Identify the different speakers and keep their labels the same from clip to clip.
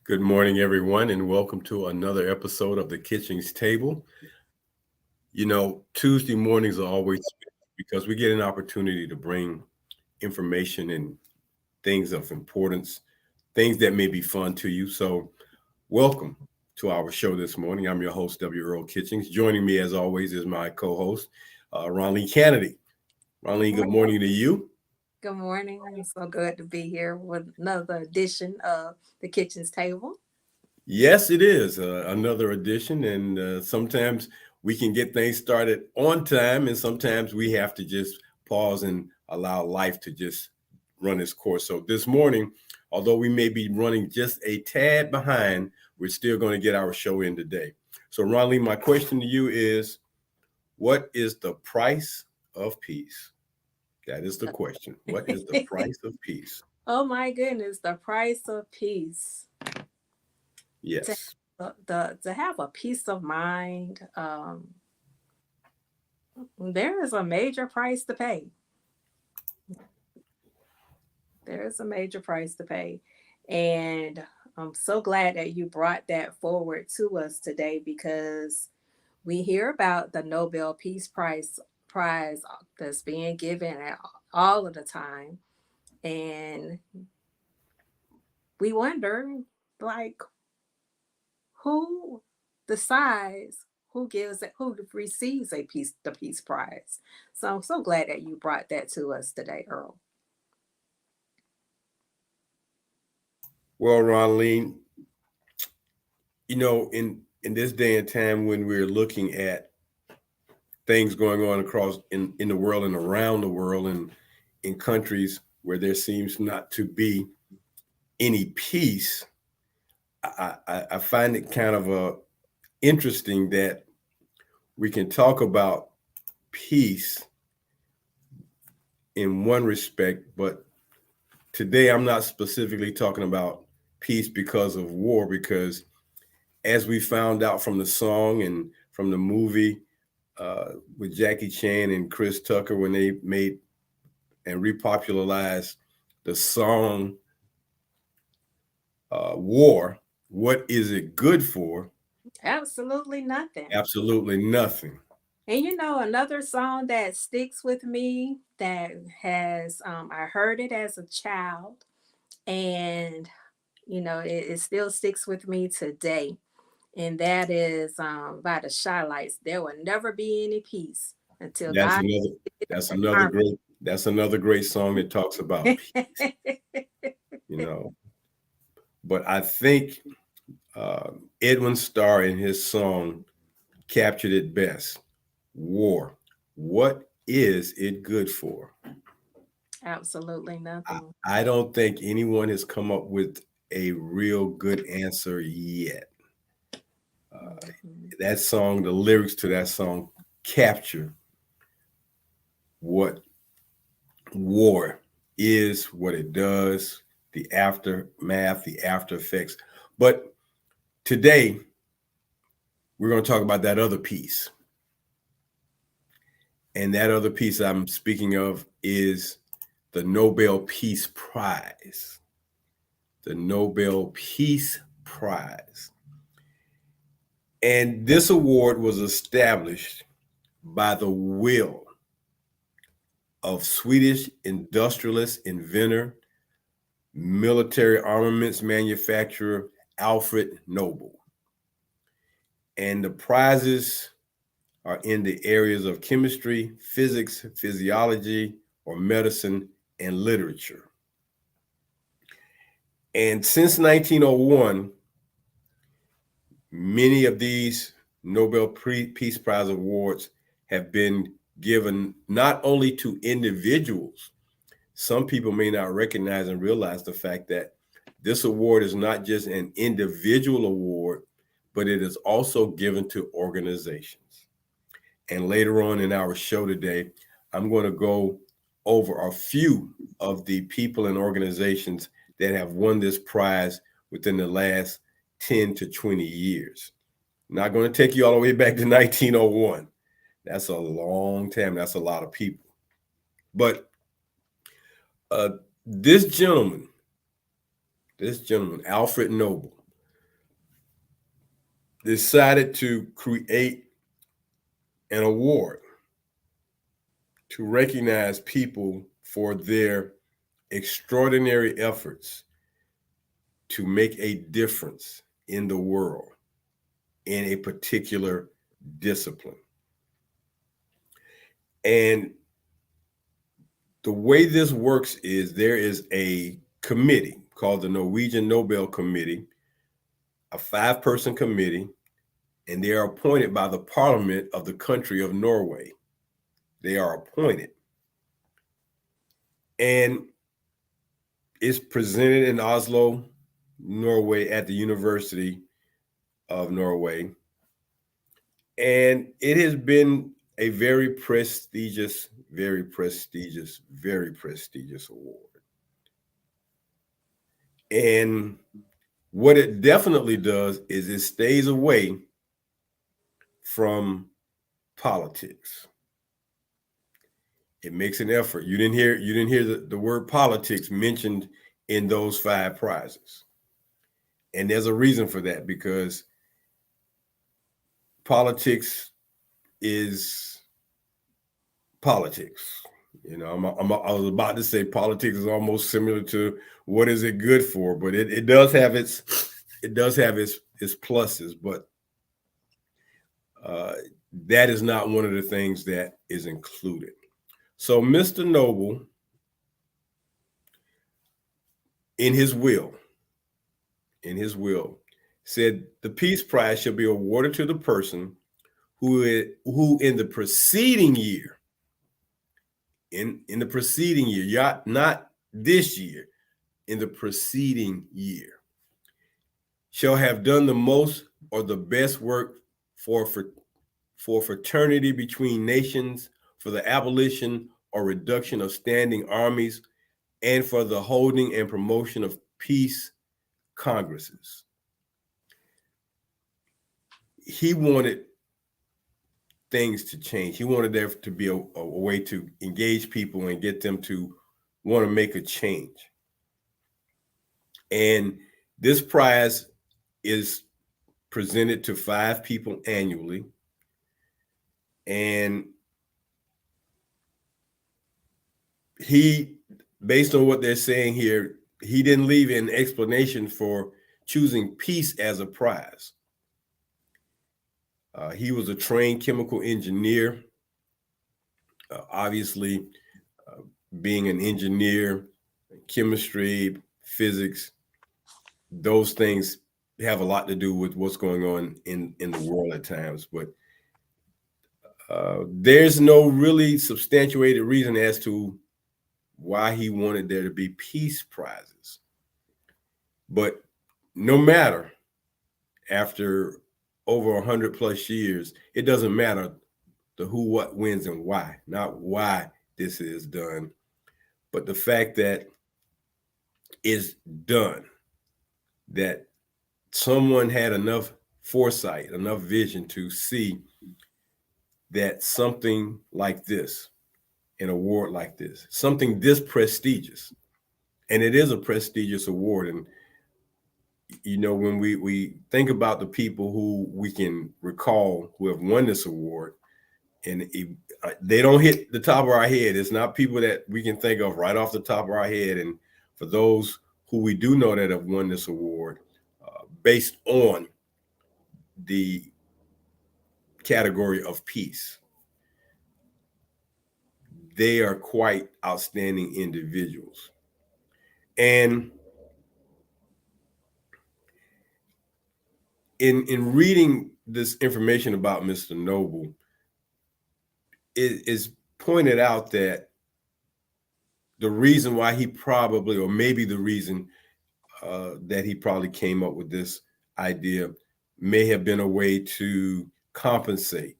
Speaker 1: Good morning, everyone, and welcome to another episode of the Kitchings Table. Tuesday mornings are always special because we get an opportunity to bring information and things of importance, things that may be fun to you. So, welcome to our show this morning. I'm your host, W. Earl Kitchings. Joining me, as always, is my co host, Ronleen Kennedy. Ronleen, good morning to you.
Speaker 2: Good morning. I'm so good to be here with another edition of the Kitchen's Table.
Speaker 1: Yes, it is another edition, and sometimes we can get things started on time, and sometimes we have to just pause and allow life to just run its course. So this morning, although we may be running just a tad behind, we're still going to get our show in today. So, Ronley, my question to you is, what is the price of peace? That is the question. What is the price of peace?
Speaker 2: Oh my goodness, the price of peace. To,
Speaker 1: Yes.
Speaker 2: to have a peace of mind, there is a major price to pay. There is a major price to pay. And I'm so glad that you brought that forward to us today because we hear about the Nobel Peace Prize that's being given all of the time. And we wonder, like, who decides who gives it, who receives the Peace Prize. So I'm so glad that you brought that to us today, Earl.
Speaker 1: Well, Ronleen, in this day and time when we're looking at things going on across in the world and around the world and in countries where there seems not to be any peace, I find it kind of interesting that we can talk about peace in one respect, but today I'm not specifically talking about peace because of war, because as we found out from the song and from the movie with Jackie Chan and Chris Tucker when they made and repopularized the song War, what is it good for?
Speaker 2: Absolutely nothing.
Speaker 1: Absolutely nothing.
Speaker 2: And another song that sticks with me that has, I heard it as a child, and it still sticks with me today. And that is by the Shy Lights. There will never be any peace until
Speaker 1: That's
Speaker 2: God
Speaker 1: another that's
Speaker 2: the
Speaker 1: another great that's another great song that talks about peace,
Speaker 2: harmony.
Speaker 1: you know. But I think uh, Edwin Starr in his song captured it best. War. What is it good for?
Speaker 2: Absolutely
Speaker 1: I,
Speaker 2: nothing.
Speaker 1: I don't think anyone has come up with a real good answer yet.
Speaker 2: Mhm.
Speaker 1: That song, the lyrics to that song capture what war is, what it does, the aftermath, the after effects. But today, we're going to talk about that other piece. And that other piece I'm speaking of is the Nobel Peace Prize. The Nobel Peace Prize. And this award was established by the will of Swedish industrialist, inventor, military armaments manufacturer Alfred Nobel. And the prizes are in the areas of chemistry, physics, physiology, or medicine and literature. And since 1901, many of these Nobel Peace Prize awards have been given not only to individuals. Some people may not recognize and realize the fact that this award is not just an individual award, but it is also given to organizations. And later on in our show today, I'm going to go over a few of the people and organizations that have won this prize within the last 10 to 20 years. Not going to take you all the way back to 1901. That's a long time. That's a lot of people. But uh, this gentleman, Alfred Nobel, decided to create an award to recognize people for their extraordinary efforts to make a difference in the world in a particular discipline. And the way this works is there is a committee called the Norwegian Nobel Committee, a 5-person committee, and they are appointed by the parliament of the country of Norway. They are appointed. And it's presented in Oslo, Norway, at the University of Norway. And it has been a very prestigious, very prestigious, very prestigious award. And what it definitely does is it stays away from politics. It makes an effort. You didn't hear the word politics mentioned in those 5 prizes. And there's a reason for that, because politics is politics. I was about to say politics is almost similar to what is it good for, but it does have its pluses, but that is not one of the things that is included. So Mr. Noble, in his will, said the Peace Prize shall be awarded to the person who in the preceding year, in the preceding year, not this year, in the preceding year, shall have done the most or the best work for fraternity between nations, for the abolition or reduction of standing armies, and for the holding and promotion of peace congresses. He wanted things to change. He wanted there to be a way to engage people and get them to want to make a change. And this prize is presented to 5 people annually. And he, based on what they're saying here, he didn't leave an explanation for choosing peace as a prize. He was a trained chemical engineer. Obviously, being an engineer, chemistry, physics, those things have a lot to do with what's going on in the world at times. But there's no really substantiated reason as to why he wanted there to be peace prizes. But no matter, after over 100 plus years, it doesn't matter the who, what, wins, and why. Not why this is done, but the fact that it's done, that someone had enough foresight, enough vision to see that something like this, an award like this, something this prestigious, and it is a prestigious award. And when we think about the people who we can recall who have won this award, and they don't hit the top of our head. It's not people that we can think of right off the top of our head. And for those who we do know that have won this award, based on the category of peace, they are quite outstanding individuals. And in reading this information about Mr. Noble, it is pointed out that the reason why he probably, or maybe the reason that he probably came up with this idea, may have been a way to compensate,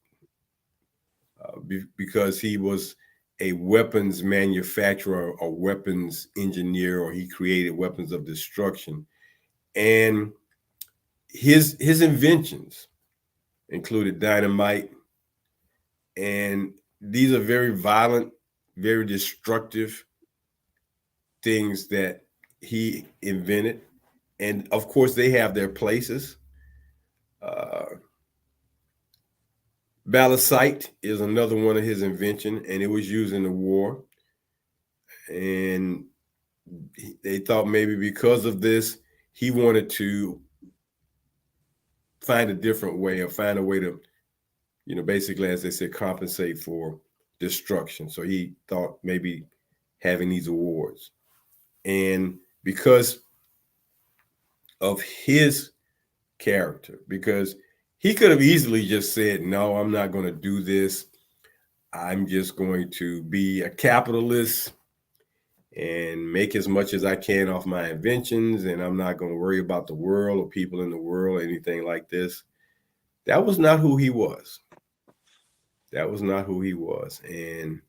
Speaker 1: because he was a weapons manufacturer or weapons engineer, or he created weapons of destruction. And his inventions included dynamite, and these are very violent, very destructive things that he invented. And of course, they have their places. Balisite is another one of his invention, and it was used in the war. And they thought maybe because of this, he wanted to find a different way or find a way to, basically, as they said, compensate for destruction. So he thought maybe having these awards. And because of his character, because he could have easily just said, no, I'm not going to do this. I'm just going to be a capitalist and make as much as I can off my inventions, and I'm not going to worry about the world or people in the world or anything like this. That was not who he was. That was not who he was. And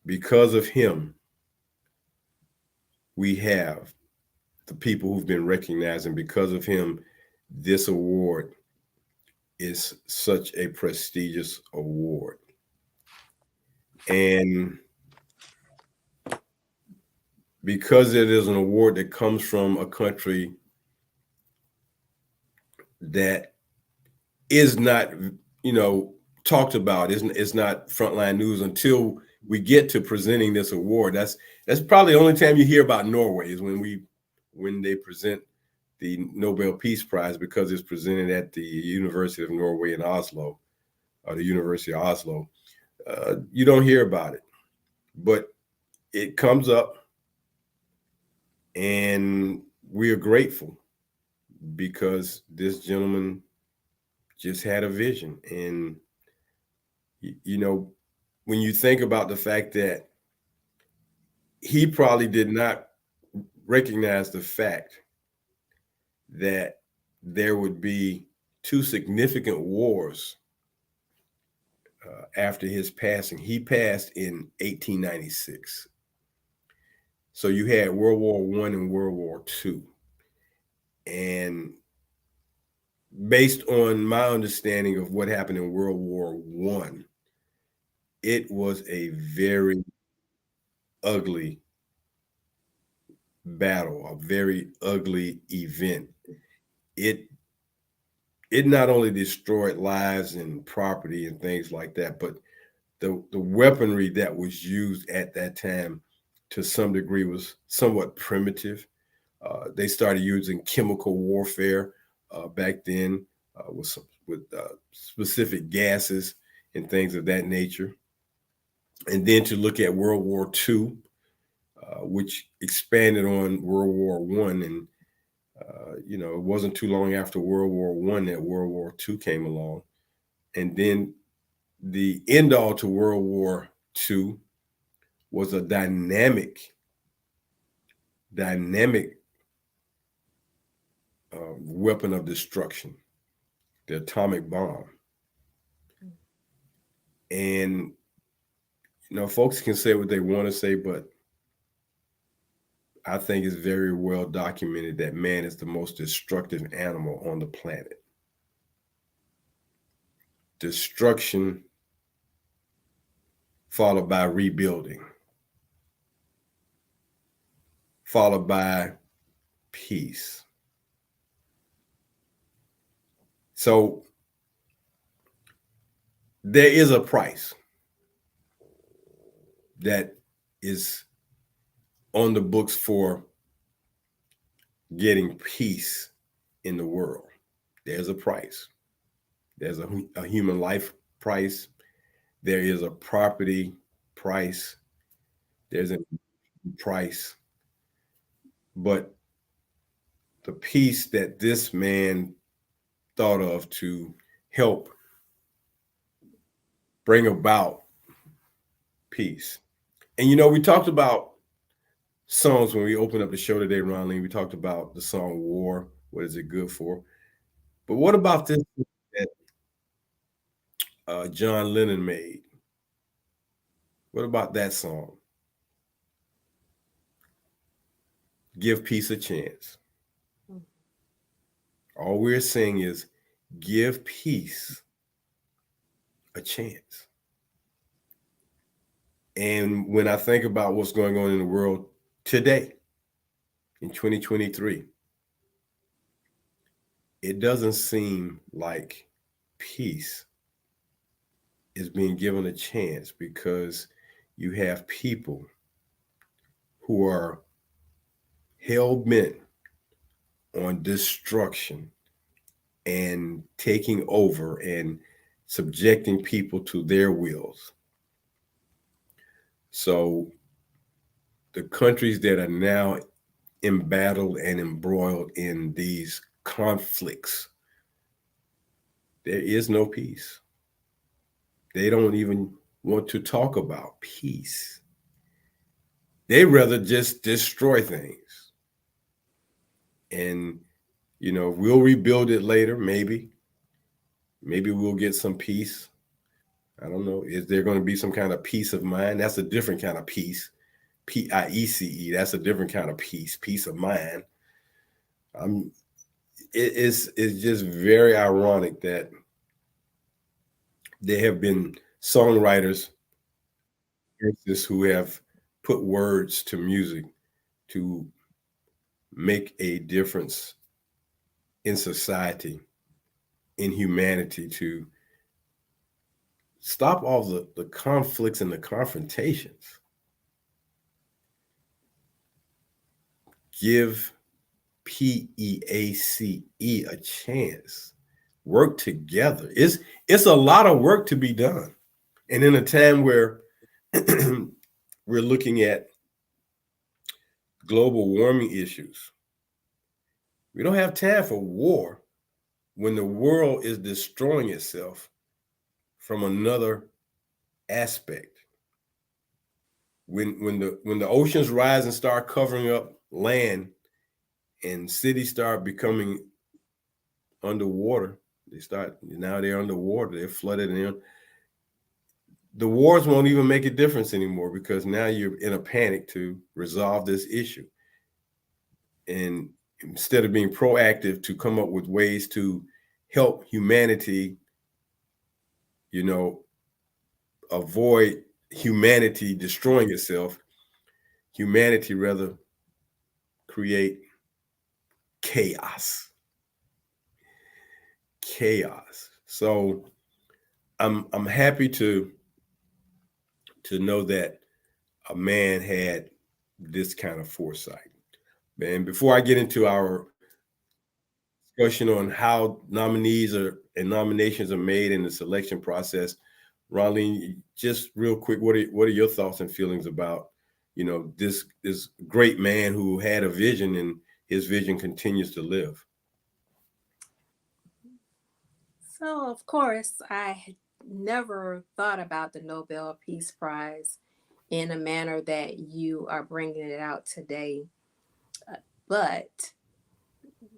Speaker 1: because of him, we have the people who've been recognized. And because of him, this award is such a prestigious award. And because it is an award that comes from a country that is not, talked about, it's not frontline news until we get to presenting this award. That's probably the only time you hear about Norway is when they present the Nobel Peace Prize, because it's presented at the University of Norway in Oslo, or the University of Oslo. You don't hear about it, but it comes up, and we are grateful because this gentleman just had a vision. And you know, when you think about the fact that he probably did not recognize the fact that there would be two significant wars after his passing. He passed in 1896. So you had World War One and World War Two. And based on my understanding of what happened in World War One, it was a very ugly battle, a very ugly event. It it not only destroyed lives and property and things like that, but the weaponry that was used at that time to some degree was somewhat primitive. They started using chemical warfare back then with specific gases and things of that nature. And then to look at World War II, which expanded on World War One, and it wasn't too long after World War One that World War II came along, and then the end all to World War II was a dynamic weapon of destruction, the atomic bomb. And folks can say what they want to say, but I think it's very well documented that man is the most destructive animal on the planet. Destruction followed by rebuilding, followed by peace. So there is a price that is on the books for getting peace in the world. There's a price. There's a human life price. There is a property price. There's a price. But the peace that this man thought of to help bring about peace. And we talked about songs when we opened up the show today, Ronlene. We talked about the song War. What is it good for? But what about this that John Lennon made? What about that song? Give peace a chance. All we're saying is give peace a chance. And when I think about what's going on in the world today, in 2023, it doesn't seem like peace is being given a chance because you have people who are hell bent on destruction and taking over and subjecting people to their wills. So the countries that are now embattled and embroiled in these conflicts, there is no peace. They don't even want to talk about peace. They rather just destroy things. And, we'll rebuild it later, maybe. Maybe we'll get some peace. I don't know. Is there going to be some kind of peace of mind? That's a different kind of peace. PIECE. That's a different kind of peace of mind. I'm. It's just very ironic that there have been songwriters who have put words to music to make a difference in society, in humanity, to stop all the conflicts and the confrontations. Give PEACE a chance. Work together. It's a lot of work to be done. And in a time where we're looking at global warming issues, we don't have time for war when the world is destroying itself from another aspect. When the oceans rise and start covering up land and cities start becoming underwater, they're underwater, they're flooded, and the wars won't even make a difference anymore because now you're in a panic to resolve this issue. And instead of being proactive to come up with ways to help humanity, you know, avoid humanity destroying itself, humanity rather create chaos. Chaos. So I'm happy to know that a man had this kind of foresight. And before I get into our discussion on how nominees are and nominations are made in the selection process, Ronleen, just real quick, what are your thoughts and feelings about this great man who had a vision and his vision continues to live?
Speaker 2: So, of course, I had never thought about the Nobel Peace Prize in a manner that you are bringing it out today. But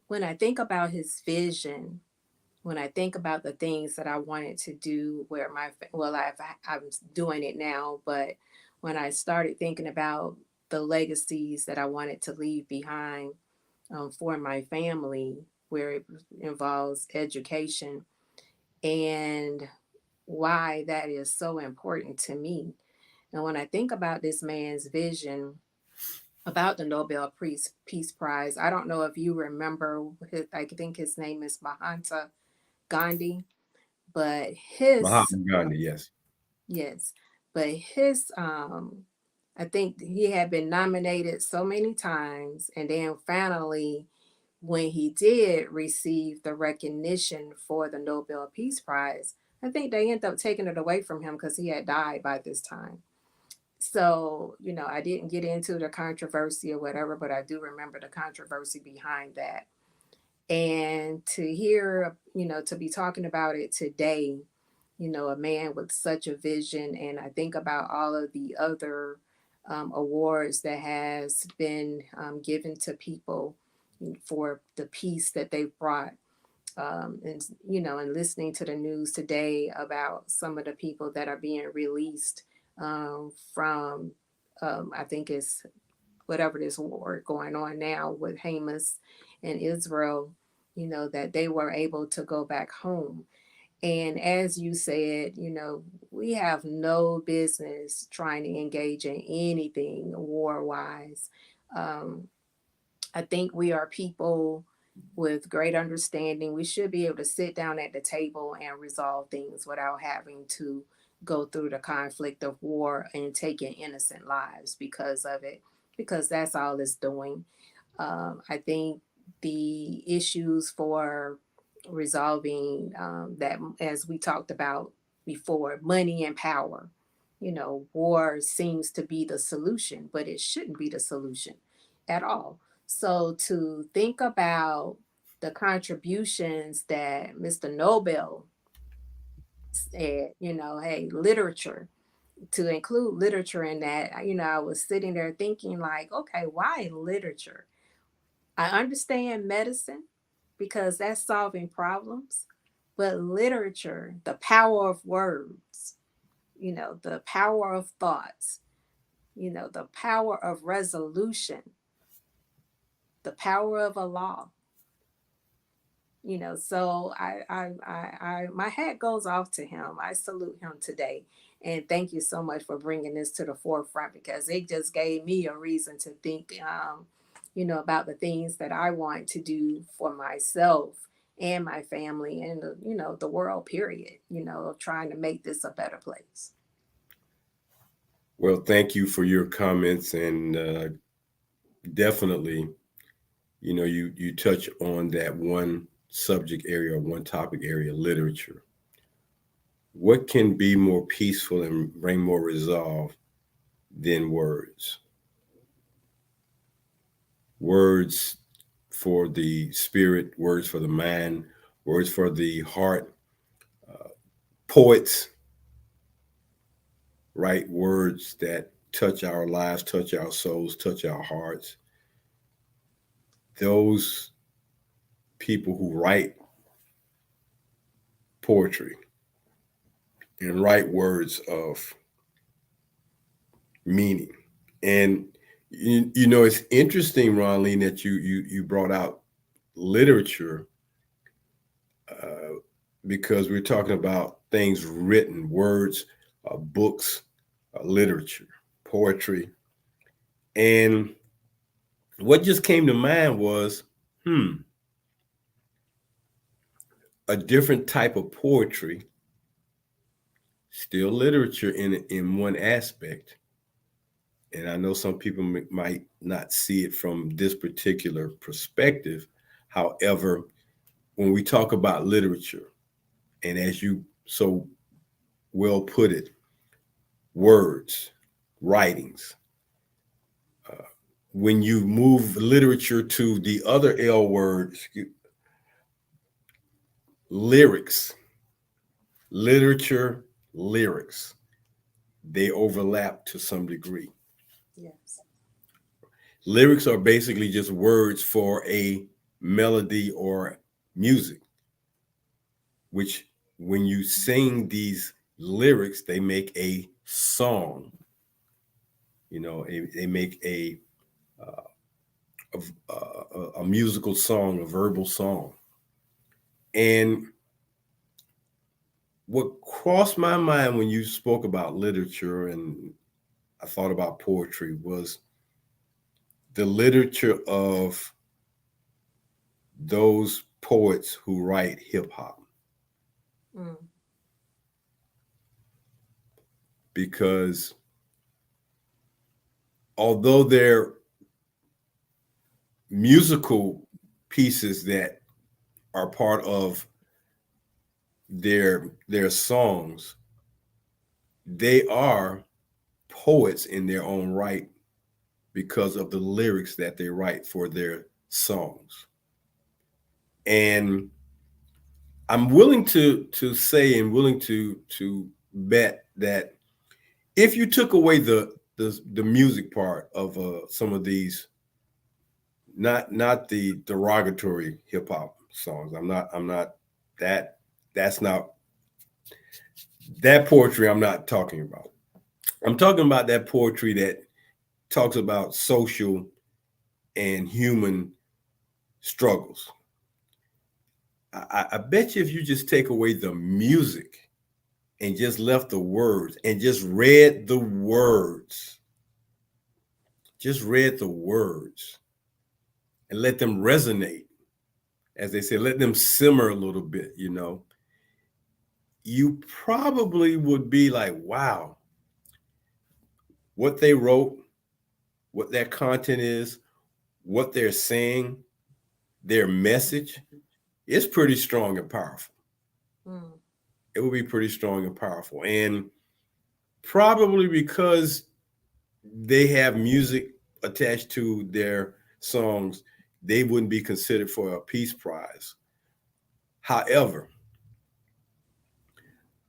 Speaker 2: when I think about his vision, when I think about the things that I wanted to do, where I'm doing it now, but when I started thinking about the legacies that I wanted to leave behind for my family, where it involves education and why that is so important to me. And when I think about this man's vision about the Nobel Peace Prize, I don't know if you remember, I think his name is Mahatma Gandhi, but his,
Speaker 1: Mahatma Gandhi, yes.
Speaker 2: yes, but his, I think he had been nominated so many times, and then finally, when he did receive the recognition for the Nobel Peace Prize, I think they ended up taking it away from him because he had died by this time. So, I didn't get into the controversy or whatever, but I do remember the controversy behind that. And to hear, to be talking about it today, a man with such a vision, and I think about all of the other awards that has been given to people for the peace that they've brought. And listening to the news today about some of the people that are being released from, I think it's whatever this war going on now with Hamas and Israel, that they were able to go back home. And as you said, we have no business trying to engage in anything war wise. I think we are people with great understanding. We should be able to sit down at the table and resolve things without having to go through the conflict of war and taking innocent lives because of it, because that's all it's doing. I think the issues for resolving that, as we talked about before, money and power. War seems to be the solution, but it shouldn't be the solution at all. So to think about the contributions that Mr. Nobel said, hey, literature, to include literature in that, I was sitting there thinking, like, okay, why literature? I understand medicine because that's solving problems, but literature, the power of words, the power of thoughts, the power of resolution, the power of a law. So my hat goes off to him. I salute him today, and thank you so much for bringing this to the forefront, because it just gave me a reason to think, about the things that I want to do for myself and my family and the world. Period. Of trying to make this a better place.
Speaker 1: Well, thank you for your comments, and definitely, you touch on that one subject area, one topic area, literature. What can be more peaceful and bring more resolve than words? Words for the spirit, words for the mind, words for the heart. Poets write words that touch our lives, touch our souls, touch our hearts. Those people who write poetry and write words of meaning. And it's interesting, Ronleen, that you brought out literature, uh, because we're talking about things written, words, books, literature, poetry. And what just came to mind was, a different type of poetry, still literature in one aspect. And I know some people might not see it from this particular perspective. However, when we talk about literature, and as you so well put it, words, writings, when you move literature to the other L word, lyrics, literature, lyrics, they overlap to some degree.
Speaker 2: Yes.
Speaker 1: Lyrics are basically just words for a melody or music, which when you sing these lyrics, they make a song. They make a musical song, a verbal song. And what crossed my mind when you spoke about literature and I thought about poetry was the literature of those poets who write hip hop.
Speaker 2: Mm.
Speaker 1: Because although they're musical pieces that are part of their songs, they are poets in their own right because of the lyrics that they write for their songs. And I'm willing to say and willing to bet that if you took away the music part of some of these, not the derogatory hip hop songs. I'm not that that's not that poetry I'm not talking about. I'm talking about that poetry that talks about social and human struggles. I bet you if you just take away the music and just left the words and just read the words and let them resonate, as they say, let them simmer a little bit, you probably would be like, wow, what they wrote, what their content is, what they're saying, their message is pretty strong and powerful.
Speaker 2: Mm.
Speaker 1: It would be pretty strong and powerful. And probably because they have music attached to their songs, they wouldn't be considered for a Peace Prize. However,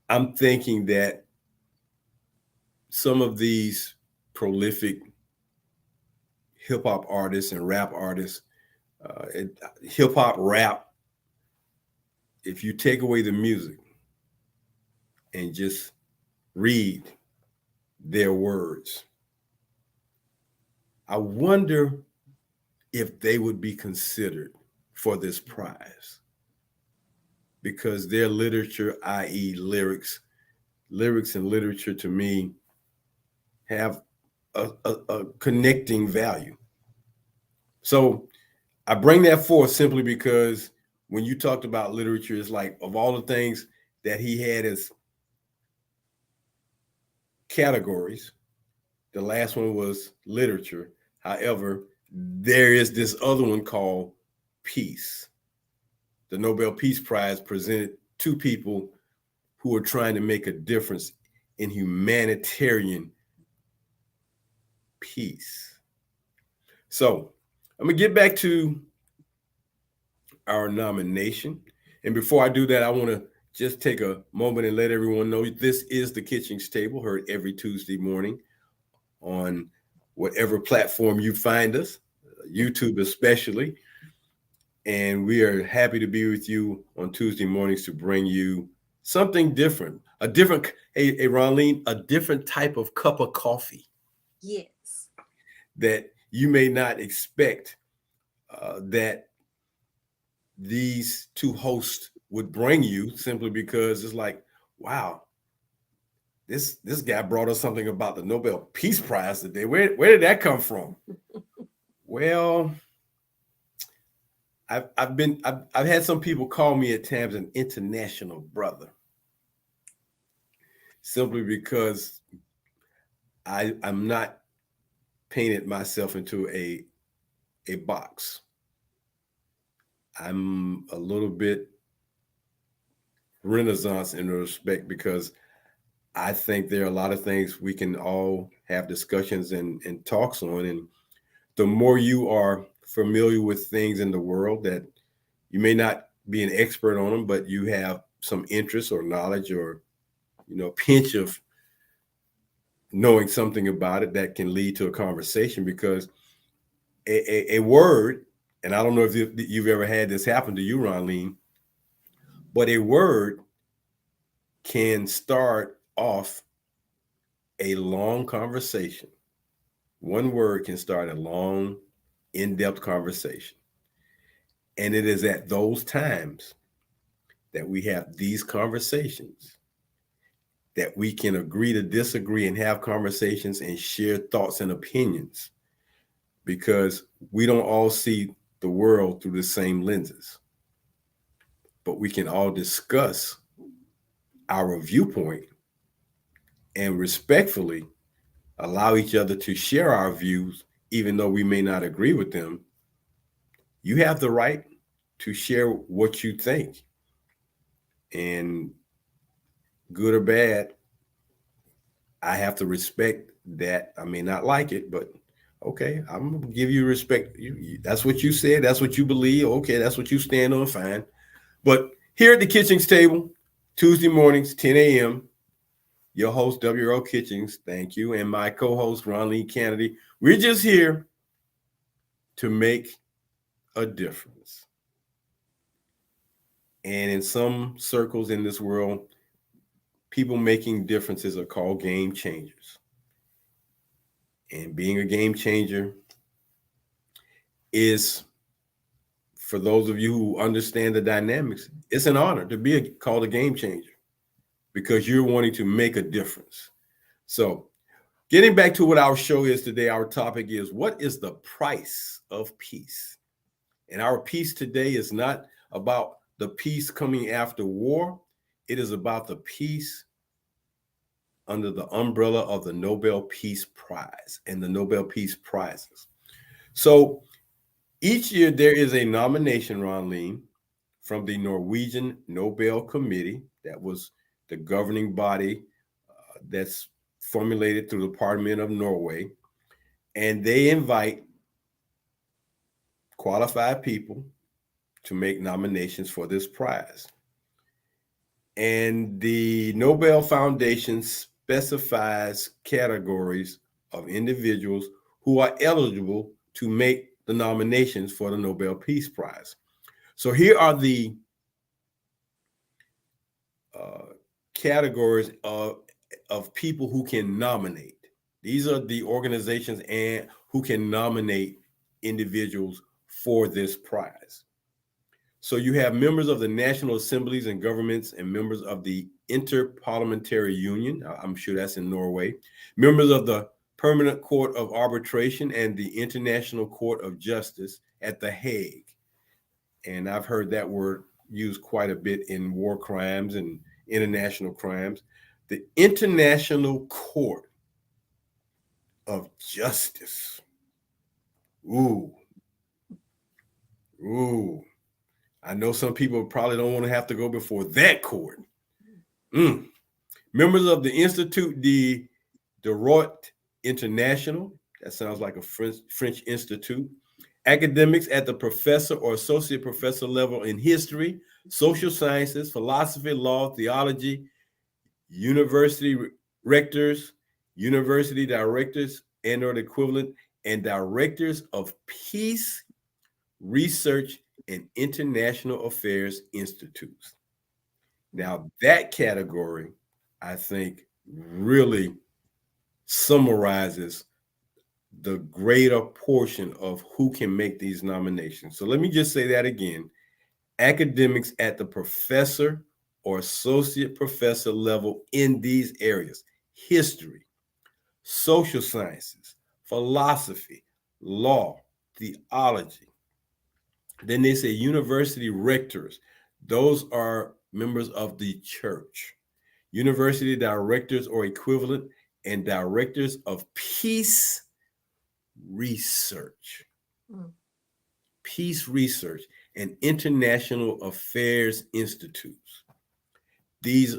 Speaker 1: I'm thinking that some of these prolific hip hop artists and rap artists, hip hop rap, if you take away the music and just read their words, I wonder if they would be considered for this prize because their literature, i.e., lyrics and literature to me have a connecting value. So I bring that forth simply because when you talked about literature, it's like of all the things that he had as categories, the last one was literature. However, there is this other one called peace. The Nobel Peace Prize presented to people who are trying to make a difference in humanitarian peace. So I'm going to get back to our nomination. And before I do that, I want to just take a moment and let everyone know this is the Kitchings Table, heard every Tuesday morning on whatever platform you find us, YouTube especially. And we are happy to be with you on Tuesday mornings to bring you something different, hey Ronleen, a different type of cup of coffee
Speaker 2: Yes.
Speaker 1: that you may not expect that these two hosts would bring you simply because it's like, wow, this guy brought us something about the Nobel Peace Prize today. Where did that come from? Well, I've had some people call me at times an international brother, simply because I'm not painted myself into a box. I'm a little bit Renaissance in respect because I think there are a lot of things we can all have discussions and talks on. And the more you are familiar with things in the world that you may not be an expert on them, but you have some interest or knowledge or, pinch of knowing something about it that can lead to a conversation because a word, and I don't know if you've ever had this happen to you, Ronleen, but a word can start off a long conversation. One word can start a long, in-depth conversation. And it is at those times that we have these conversations that we can agree to disagree and have conversations and share thoughts and opinions because we don't all see the world through the same lenses, but we can all discuss our viewpoint and respectfully allow each other to share our views, even though we may not agree with them. You have the right to share what you think, and good or bad, I have to respect that. I may not like it, but okay, I'm gonna give you respect. That's what you said. That's what you believe. Okay, that's what you stand on. Fine. But here at the Kitchings Table, Tuesday mornings, 10 a.m., your host, W.O. Kitchings, thank you, and my co-host, Ron Lee Kennedy. We're just here to make a difference. And in some circles in this world, people making differences are called game changers. And being a game changer is, for those of you who understand the dynamics, it's an honor to be called a game changer because you're wanting to make a difference. So, getting back to what our show is today, our topic is, what is the price of peace? And our peace today is not about the peace coming after war. It is about the peace under the umbrella of the Nobel Peace Prize and the Nobel Peace Prizes. So each year there is a nomination, Ronleen, from the Norwegian Nobel Committee. That was the governing body that's formulated through the Parliament of Norway. And they invite qualified people to make nominations for this prize. And the Nobel Foundation specifies categories of individuals who are eligible to make the nominations for the Nobel Peace Prize. So here are the categories of people who can nominate. These are the organizations and who can nominate individuals for this prize. So you have members of the national assemblies and governments and members of the Interparliamentary Union. I'm sure that's in Norway. Members of the Permanent Court of Arbitration and the International Court of Justice at The Hague. And I've heard that word used quite a bit in war crimes and international crimes. The International Court of Justice. Ooh. I know some people probably don't want to have to go before that court. Members of the Institut de Droit International. That sounds like a French institute. Academics at the professor or associate professor level in history, social sciences, philosophy, law, theology, university rectors, university directors, and or the equivalent, and directors of peace, research, and international affairs institutes. Now, that category, I think, really summarizes the greater portion of who can make these nominations. So let me just say that again. Academics at the professor or associate professor level in these areas: history, social sciences, philosophy, law, theology. Then they say university rectors. Those are members of the church. University directors or equivalent, and directors of peace research. Peace research and international affairs institutes. These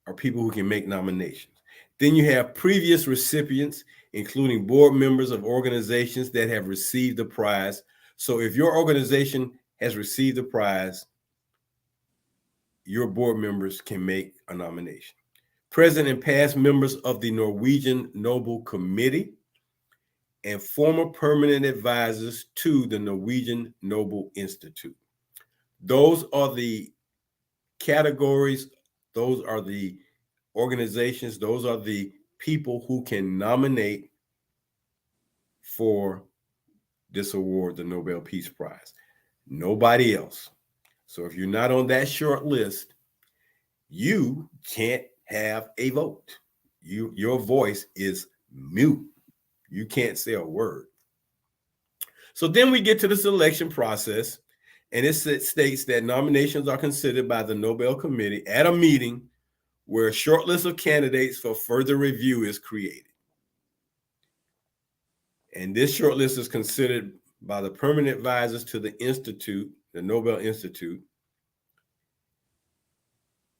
Speaker 1: are people who can make nominations. Then you have previous recipients, including board members of organizations that have received the prize. So if your organization has received the prize, your board members can make a nomination. Present and past members of the Norwegian Nobel Committee and former permanent advisors to the Norwegian Nobel Institute. Those are the categories, those are the organizations, those are the people who can nominate for this award, the Nobel Peace Prize. Nobody else. So if you're not on that short list, you can't have a vote. Your voice is mute. You can't say a word. So then we get to the selection process, and it states that nominations are considered by the Nobel Committee at a meeting where a short list of candidates for further review is created. And this short list is considered by the permanent advisors to the Institute, the Nobel Institute,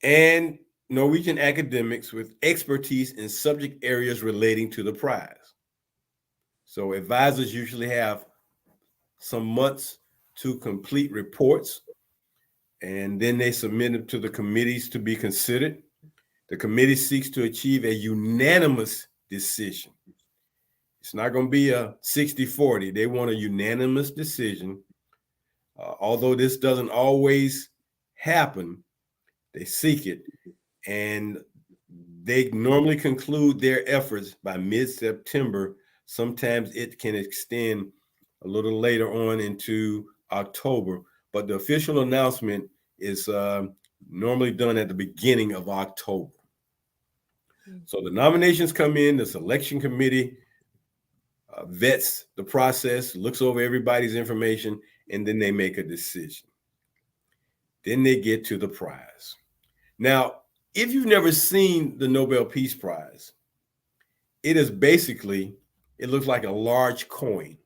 Speaker 1: and Norwegian academics with expertise in subject areas relating to the prize. So advisors usually have some months to complete reports, and then they submit them to the committees to be considered. The committee seeks to achieve a unanimous decision. It's not going to be a 60-40. They want a unanimous decision. Although this doesn't always happen, they seek it. And they normally conclude their efforts by mid-September. Sometimes it can extend a little later on into October, but the official announcement is normally done at the beginning of October. So the nominations come in, the selection committee vets the process, looks over everybody's information, and then they make a decision. Then they get to the prize. Now, if you've never seen the Nobel Peace Prize, it is basically, it looks like a large coin.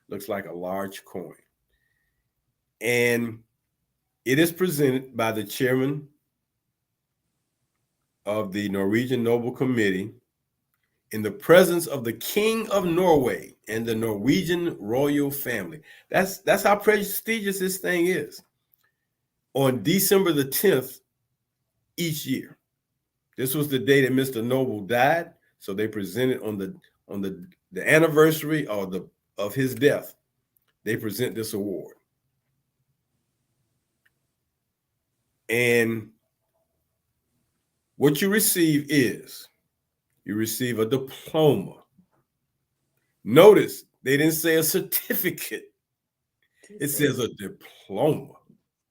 Speaker 1: Looks like a large coin. And it is presented by the chairman of the Norwegian Nobel Committee in the presence of the King of Norway and the Norwegian royal family. That's how prestigious this thing is. On December the 10th each year. This was the day that Mr. Noble died, so they presented on the anniversary of his death. They present this award. And what you receive is you receive a diploma. Notice they didn't say a certificate. It says a diploma.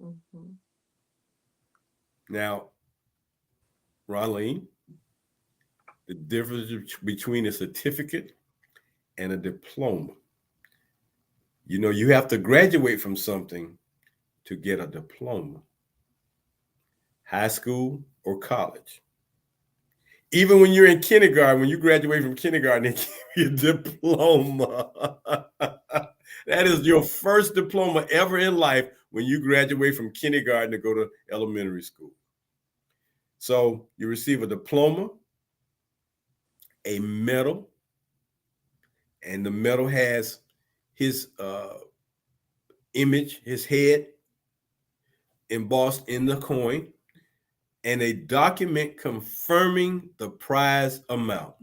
Speaker 2: Mm-hmm.
Speaker 1: Now, Ronleen, the difference between a certificate and a diploma. You know, you have to graduate from something to get a diploma, high school or college. Even when you're in kindergarten, when you graduate from kindergarten, they give you a diploma. That is your first diploma ever in life when you graduate from kindergarten to go to elementary school. So you receive a diploma, a medal, and the medal has his image, his head embossed in the coin, and a document confirming the prize amount.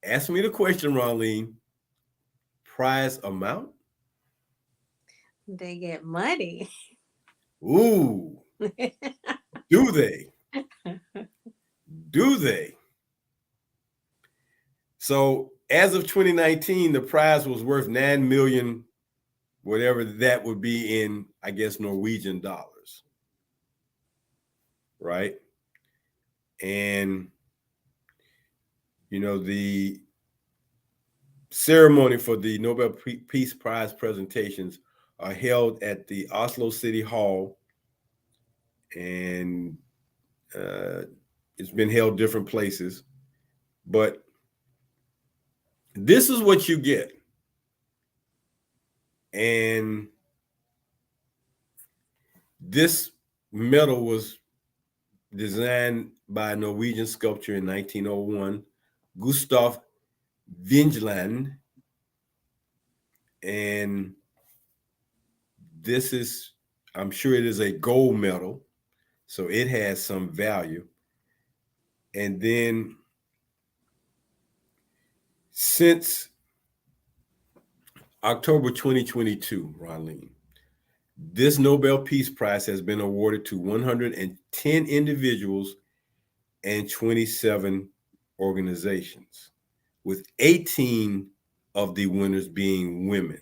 Speaker 1: Ask me the question, Ronleen. Prize amount?
Speaker 2: They get money.
Speaker 1: Ooh, do they? Do they? So as of 2019, the prize was worth 9 million, whatever that would be in, I guess, Norwegian dollars. Right? And, you know, the ceremony for the Nobel Peace Prize presentations are held at the Oslo City Hall, and it's been held different places. But this is what you get. And this medal was designed by a Norwegian sculptor in 1901, Gustav Vingeland. And this is, I'm sure it is a gold medal, so it has some value. And then since October 2022, Ronleen, this Nobel Peace Prize has been awarded to 110 individuals and 27 organizations, with 18 of the winners being women.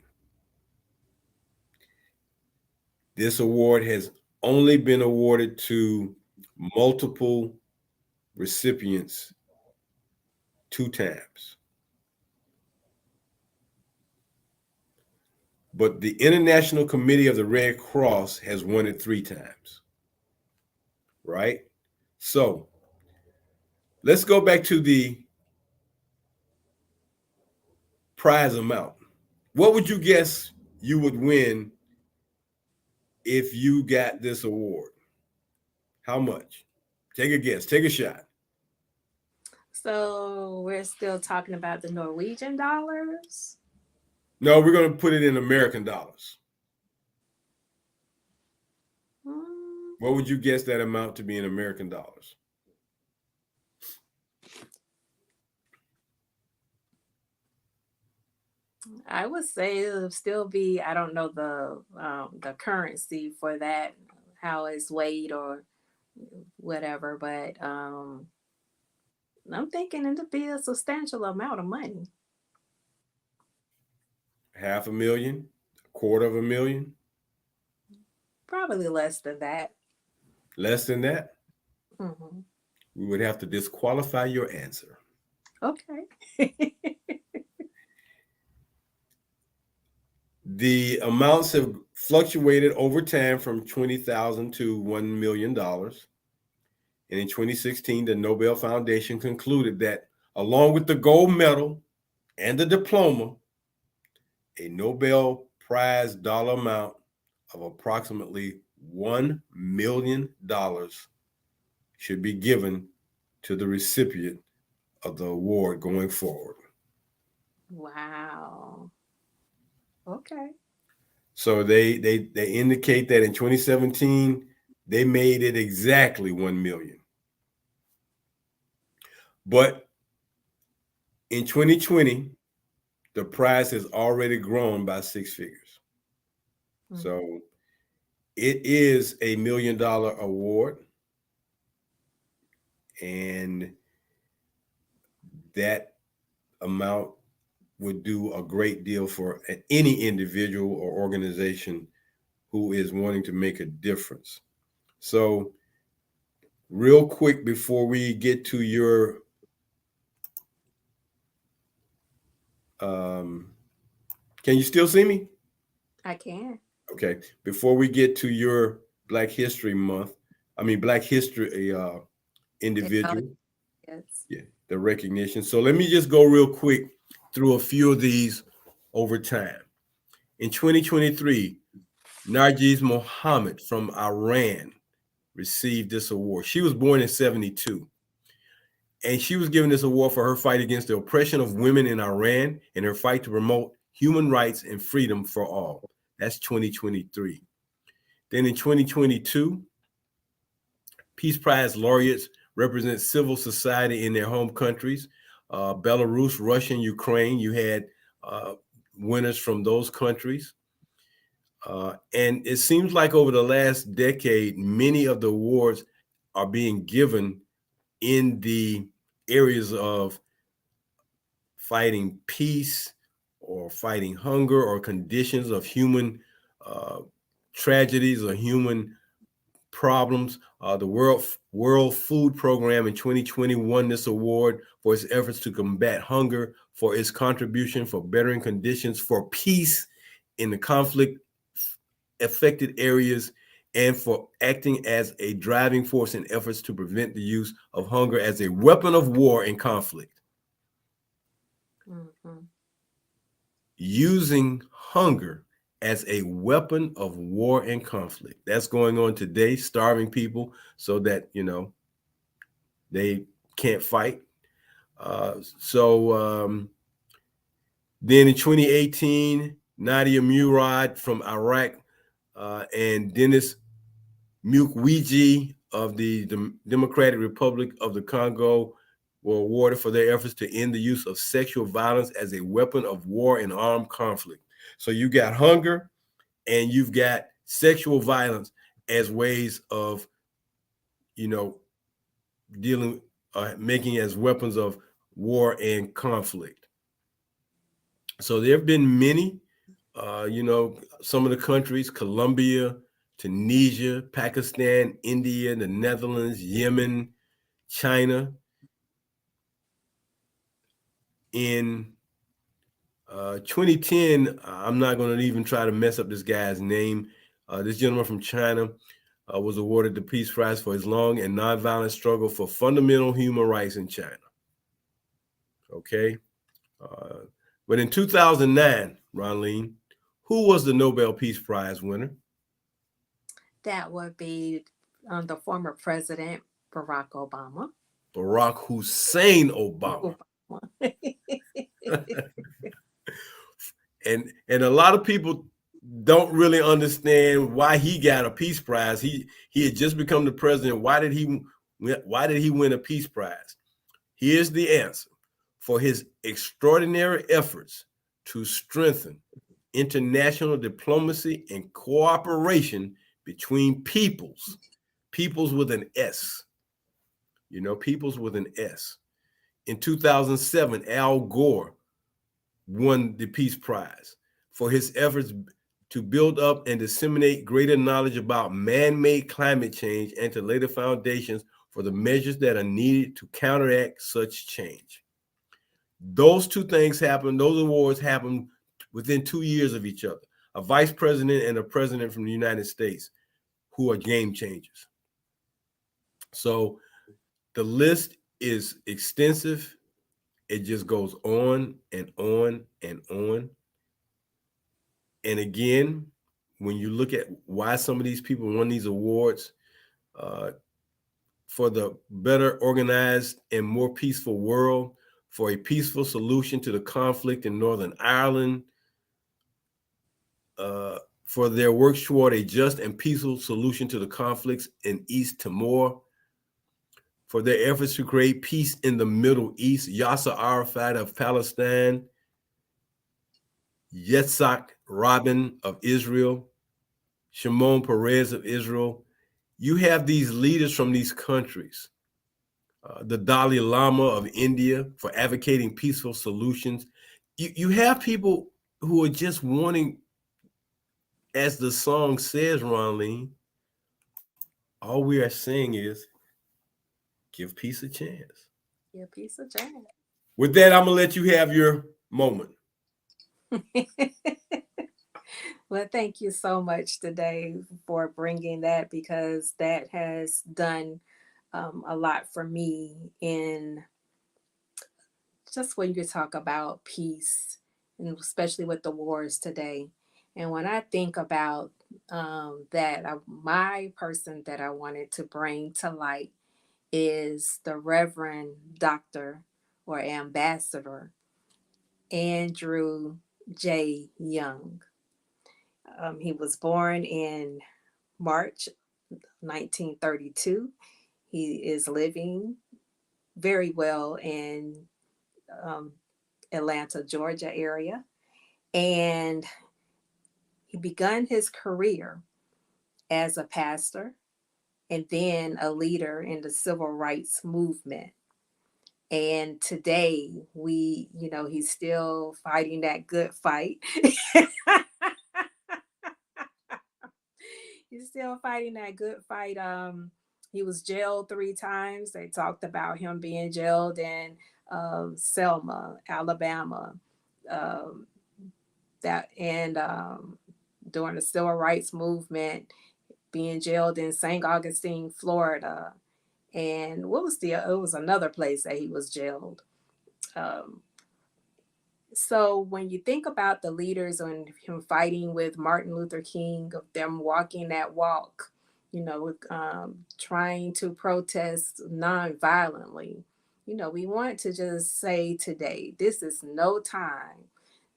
Speaker 1: This award has only been awarded to multiple recipients 2 times. But the International Committee of the Red Cross has won it 3 times. Right? So let's go back to the prize amount. What would you guess you would win if you got this award? How much? Take a guess. Take a shot.
Speaker 2: So we're still talking about the Norwegian dollars.
Speaker 1: No, we're going to put it in American dollars.
Speaker 2: Hmm,
Speaker 1: What would you guess that amount to be in American dollars?
Speaker 2: I would say it'll still be. I don't know the currency for that, how it's weighed or whatever, but I'm thinking it'll be a substantial amount of money.
Speaker 1: Half a million? A quarter of a million?
Speaker 2: Probably less than that.
Speaker 1: Less than that?
Speaker 2: Hmm.
Speaker 1: We would have to disqualify your answer.
Speaker 2: Okay.
Speaker 1: The amounts have fluctuated over time from $20,000 to $1 million. And in 2016, the Nobel Foundation concluded that along with the gold medal and the diploma, a Nobel Prize dollar amount of approximately $1 million should be given to the recipient of the award going forward.
Speaker 2: Wow. Okay.
Speaker 1: So they indicate that in 2017 they made it exactly 1 million. But in 2020, the prize has already grown by six figures.
Speaker 2: Mm.
Speaker 1: So it is $1 million award, and that amount would do a great deal for any individual or organization who is wanting to make a difference. So, real quick before we get to your can you still see me?
Speaker 2: I can.
Speaker 1: Okay. Before we get to your Black History Month, I mean Black History
Speaker 2: Acknowledge.
Speaker 1: individual,
Speaker 2: Yes.
Speaker 1: yeah, the recognition. So let me just go real quick through a few of these over time. In 2023, Narges Mohammed from Iran received this award. She was born in 72, and she was given this award for her fight against the oppression of women in Iran and her fight to promote human rights and freedom for all. That's 2023. Then in 2022, Peace Prize laureates represent civil society in their home countries. Belarus, Russia, and Ukraine, you had uh, winners from those countries. And it seems like over the last decade, many of the awards are being given in the areas of fighting peace or fighting hunger or conditions of human uh, tragedies or human problems. The World Food Program in 2020 won this award for its efforts to combat hunger, for its contribution for bettering conditions for peace in the conflict affected areas, and for acting as a driving force in efforts to prevent the use of hunger as a weapon of war and conflict.
Speaker 2: Mm-hmm.
Speaker 1: Using hunger as a weapon of war and conflict. That's going on today, starving people so that, they can't fight. Then in 2018, Nadia Murad from Iraq and Dennis Mukwege of the Democratic Republic of the Congo were awarded for their efforts to end the use of sexual violence as a weapon of war and armed conflict. So you got hunger and you've got sexual violence as ways of, dealing, making as weapons of war and conflict. So there have been many, some of the countries, Colombia, Tunisia, Pakistan, India, the Netherlands, Yemen, China. In 2010, I'm not going to even try to mess up this guy's name. This gentleman from China was awarded the Peace Prize for his long and nonviolent struggle for fundamental human rights in China. Okay. Uh, but in 2009, Ronleen, who was the Nobel Peace Prize winner?
Speaker 2: That would be the former president, Barack Obama.
Speaker 1: Barack Hussein Obama. and a lot of people don't really understand why he got a Peace Prize. He had just become the president. Why did he win a Peace Prize? Here's the answer: for his extraordinary efforts to strengthen international diplomacy and cooperation between peoples with an S. Peoples with an S. In 2007, Al Gore won the Peace Prize for his efforts to build up and disseminate greater knowledge about man-made climate change and to lay the foundations for the measures that are needed to counteract such change. Those two things happened. Those awards happened within 2 years of each other. a vice president and a president from the United States who are game changers. So the list is extensive. It just goes on and on and on. And again, when you look at why some of these people won these awards, uh, for the better organized and more peaceful world, for a peaceful solution to the conflict in Northern Ireland, for their work toward a just and peaceful solution to the conflicts in East Timor, for their efforts to create peace in the Middle East, Yasser Arafat of Palestine, Yitzhak Rabin of Israel, Shimon Peres of Israel. You have these leaders from these countries, the Dalai Lama of India for advocating peaceful solutions. You have people who are just wanting, as the song says, Ronleen, all we are saying is give peace a chance.
Speaker 2: Your piece of jam.
Speaker 1: With that, I'm going to let you have your moment.
Speaker 2: Well, thank you so much today for bringing that, because that has done a lot for me in just when you talk about peace, and especially with the wars today. And when I think about my person that I wanted to bring to light is the Reverend Doctor or Ambassador Andrew J. Young. He was born in March 1932. He is living very well in um, Atlanta, Georgia area. And he began his career as a pastor and then a leader in the civil rights movement. And today he's still fighting that good fight. He's still fighting that good fight. He was jailed 3 times. They talked about him being jailed in Selma, Alabama. Um, that and During the civil rights movement, being jailed in St. Augustine, Florida, and it was another place that he was jailed. Um, So when you think about the leaders and him fighting with Martin Luther King, of them walking that walk, trying to protest non-violently, we want to just say today, this is no time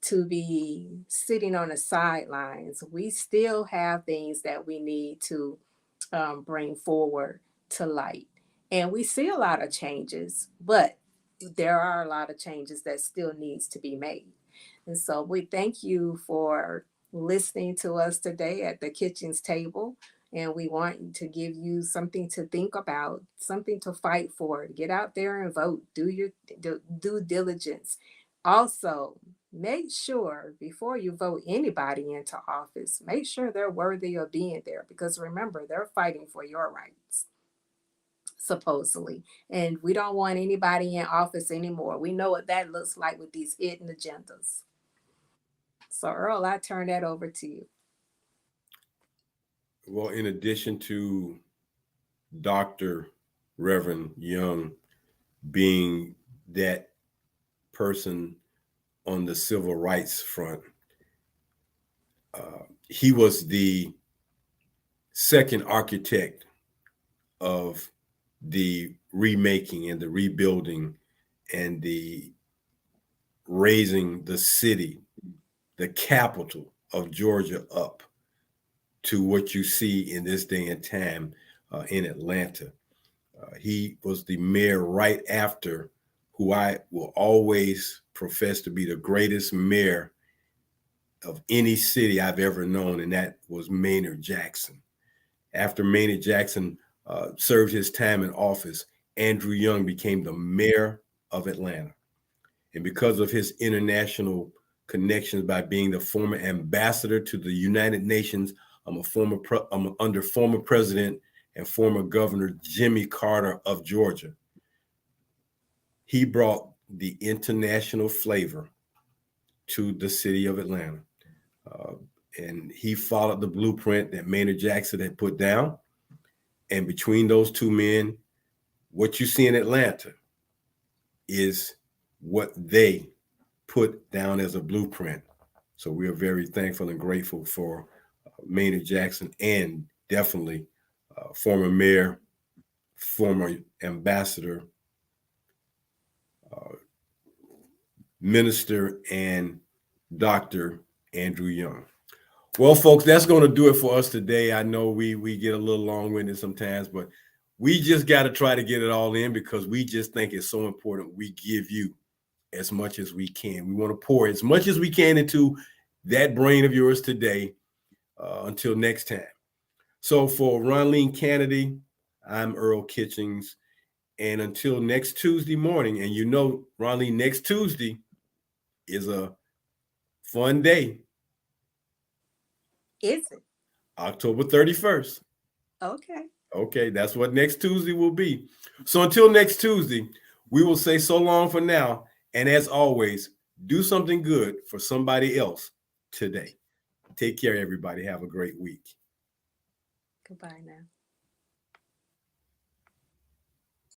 Speaker 2: to be sitting on the sidelines. We still have things that we need to bring forward to light. And we see a lot of changes, but there are a lot of changes that still needs to be made. And so we thank you for listening to us today at the Kitchens Table. And we want to give you something to think about, something to fight for. Get out there and vote. Do your due diligence. Also, make sure before you vote anybody into office, make sure they're worthy of being there, because remember, they're fighting for your rights, supposedly. And we don't want anybody in office anymore. We know what that looks like with these hidden agendas. So, Earl, I turn that over to you.
Speaker 1: Well, in addition to Dr. Reverend Young being that person on the civil rights front, he was the second architect of the remaking and the rebuilding and the raising the city, the capital of Georgia, up to what you see in this day and time in Atlanta. He was the mayor right after who I will always profess to be the greatest mayor of any city I've ever known, and that was Maynard Jackson. After Maynard Jackson served his time in office, Andrew Young became the mayor of Atlanta. And because of his international connections by being the former ambassador to the United Nations, I'm under former president and former governor Jimmy Carter of Georgia. He brought the international flavor to the city of Atlanta. And he followed the blueprint that Maynard Jackson had put down. And between those two men, what you see in Atlanta is what they put down as a blueprint. So we are very thankful and grateful for Maynard Jackson, and definitely former mayor, former ambassador, uh, minister, and Dr. Andrew Young. Well, folks, that's going to do it for us today. I know we get a little long-winded sometimes, but we just got to try to get it all in because we just think it's so important we give you as much as we can. We want to pour as much as we can into that brain of yours today until next time. So for Ronleen Kennedy, I'm Earl Kitchings. And until next Tuesday morning, and you know, Ronleen, next Tuesday is a fun day,
Speaker 2: Is it?
Speaker 1: October 31st.
Speaker 2: Okay.
Speaker 1: Okay, that's what next Tuesday will be. So until next Tuesday, we will say so long for now. And as always, do something good for somebody else today. Take care, everybody. Have a great week.
Speaker 2: Goodbye now.